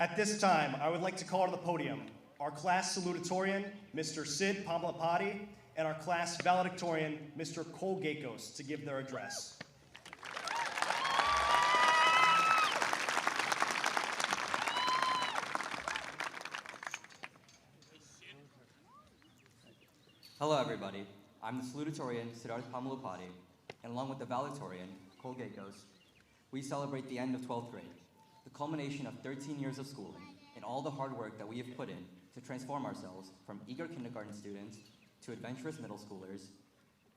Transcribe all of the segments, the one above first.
At this time, I would like to call to the podium our class salutatorian, Mr. Sid Pamlapati, and our class valedictorian, Mr. Cole Gakos, to give their address. Hello, everybody. I'm the salutatorian, Siddharth Pamlapati, and along with the valedictorian, Cole Gakos, we celebrate the end of 12th grade, the culmination of 13 years of schooling, and all the hard work that we have put in to transform ourselves from eager kindergarten students to adventurous middle schoolers,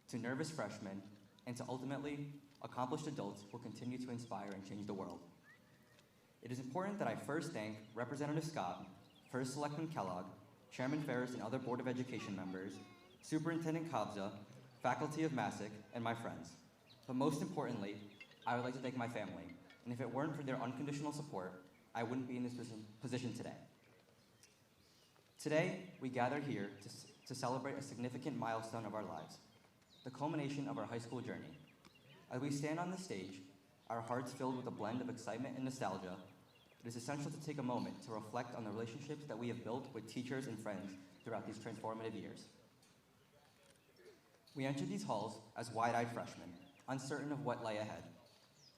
to nervous freshmen, and to ultimately accomplished adults who will continue to inspire and change the world. It is important that I first thank Representative Scott, First Selectman Kellogg, Chairman Ferris and other Board of Education members, Superintendent Kabza, faculty of Massac, and my friends. But most importantly, I would like to thank my family, and if it weren't for their unconditional support, I wouldn't be in this position today. Today, we gather here to celebrate a significant milestone of our lives, the culmination of our high school journey. As we stand on the stage, our hearts filled with a blend of excitement and nostalgia, it is essential to take a moment to reflect on the relationships that we have built with teachers and friends throughout these transformative years. We entered these halls as wide-eyed freshmen, uncertain of what lay ahead.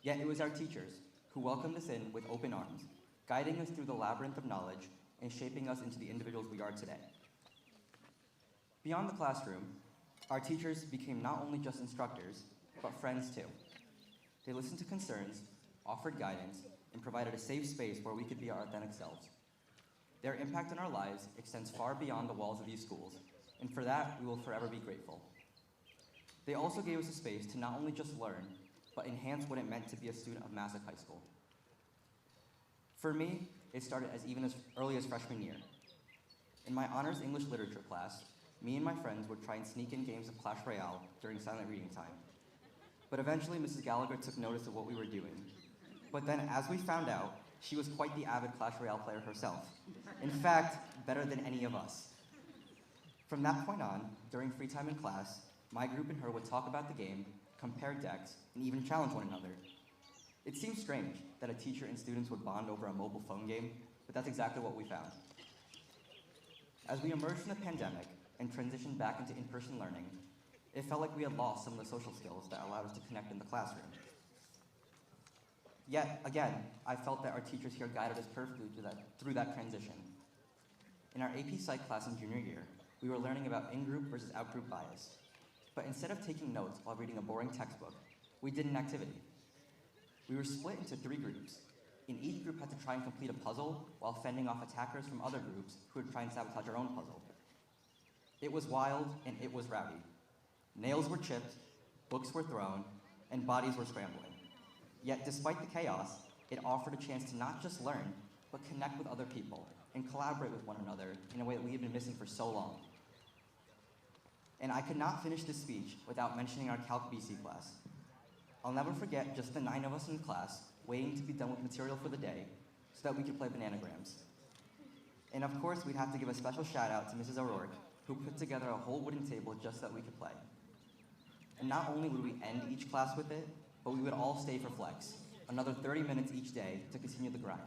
Yet it was our teachers who welcomed us in with open arms, guiding us through the labyrinth of knowledge and shaping us into the individuals we are today. Beyond the classroom, our teachers became not only just instructors, but friends too. They listened to concerns, offered guidance, and provided a safe space where we could be our authentic selves. Their impact on our lives extends far beyond the walls of these schools, and for that, we will forever be grateful. They also gave us a space to not only just learn, but enhance what it meant to be a student of Massac High School. For me, it started as early as freshman year. In my honors English literature class, me and my friends would try and sneak in games of Clash Royale during silent reading time. But eventually, Mrs. Gallagher took notice of what we were doing. But then, as we found out, she was quite the avid Clash Royale player herself. In fact, better than any of us. From that point on, during free time in class, my group and her would talk about the game, compare decks, and even challenge one another. It seems strange that a teacher and students would bond over a mobile phone game, but that's exactly what we found. As we emerged from the pandemic and transitioned back into in-person learning, it felt like we had lost some of the social skills that allowed us to connect in the classroom. Yet, again, I felt that our teachers here guided us perfectly through that transition. In our AP Psych class in junior year, we were learning about in-group versus out-group bias. But instead of taking notes while reading a boring textbook, we did an activity. We were split into 3 groups, and each group had to try and complete a puzzle while fending off attackers from other groups who would try and sabotage our own puzzle. It was wild and it was rowdy. Nails were chipped, books were thrown, and bodies were scrambling. Yet despite the chaos, it offered a chance to not just learn, but connect with other people and collaborate with one another in a way that we had been missing for so long. And I could not finish this speech without mentioning our Calc BC class. I'll never forget just the 9 of us in class waiting to be done with material for the day so that we could play bananagrams. And of course, we'd have to give a special shout out to Mrs. O'Rourke, who put together a whole wooden table just so that we could play. And not only would we end each class with it, but we would all stay for flex, another 30 minutes each day to continue the grind.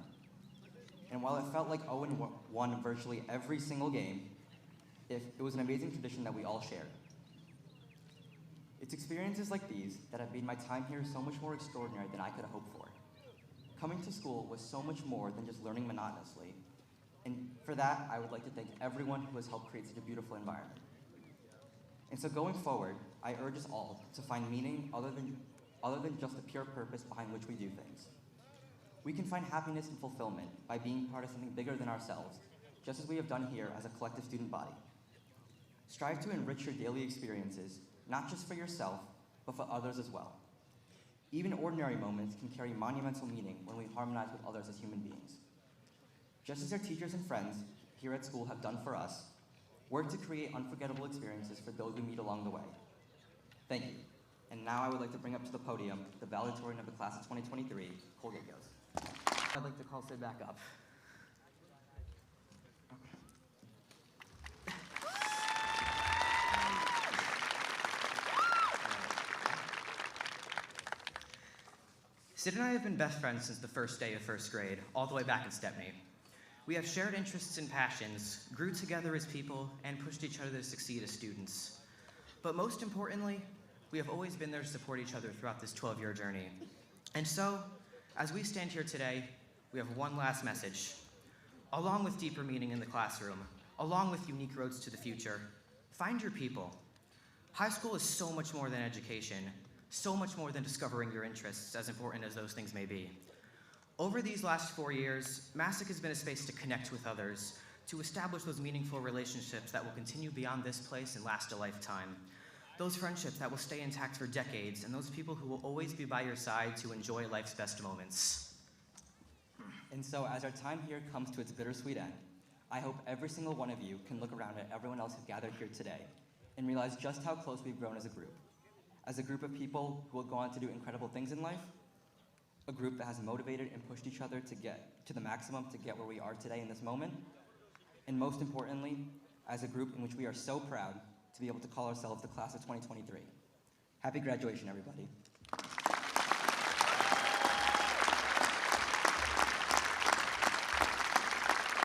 And while it felt like 0-1 virtually every single game, it was an amazing tradition that we all shared. It's experiences like these that have made my time here so much more extraordinary than I could have hoped for. Coming to school was so much more than just learning monotonously, and for that, I would like to thank everyone who has helped create such a beautiful environment. And so going forward, I urge us all to find meaning other than just the pure purpose behind which we do things. We can find happiness and fulfillment by being part of something bigger than ourselves, just as we have done here as a collective student body. Strive to enrich your daily experiences, not just for yourself, but for others as well. Even ordinary moments can carry monumental meaning when we harmonize with others as human beings. Just as our teachers and friends here at school have done for us, work to create unforgettable experiences for those we meet along the way. Thank you. And now I would like to bring up to the podium the valedictorian of the class of 2023, Cole Gakos. I'd like to call Sid back up. Sid and I have been best friends since the first day of first grade, all the way back in Stepney. We have shared interests and passions, grew together as people, and pushed each other to succeed as students. But most importantly, we have always been there to support each other throughout this 12-year journey. And so, as we stand here today, we have one last message. Along with deeper meaning in the classroom, along with unique roads to the future, find your people. High school is so much more than education, so much more than discovering your interests, as important as those things may be. Over these last 4 years, Massac has been a space to connect with others, to establish those meaningful relationships that will continue beyond this place and last a lifetime. Those friendships that will stay intact for decades, and those people who will always be by your side to enjoy life's best moments. And so as our time here comes to its bittersweet end, I hope every single one of you can look around at everyone else who gathered here today and realize just how close we've grown as a group of people who will go on to do incredible things in life, a group that has motivated and pushed each other to get to the maximum to get where we are today in this moment, and most importantly, as a group in which we are so proud to be able to call ourselves the class of 2023. Happy graduation, everybody.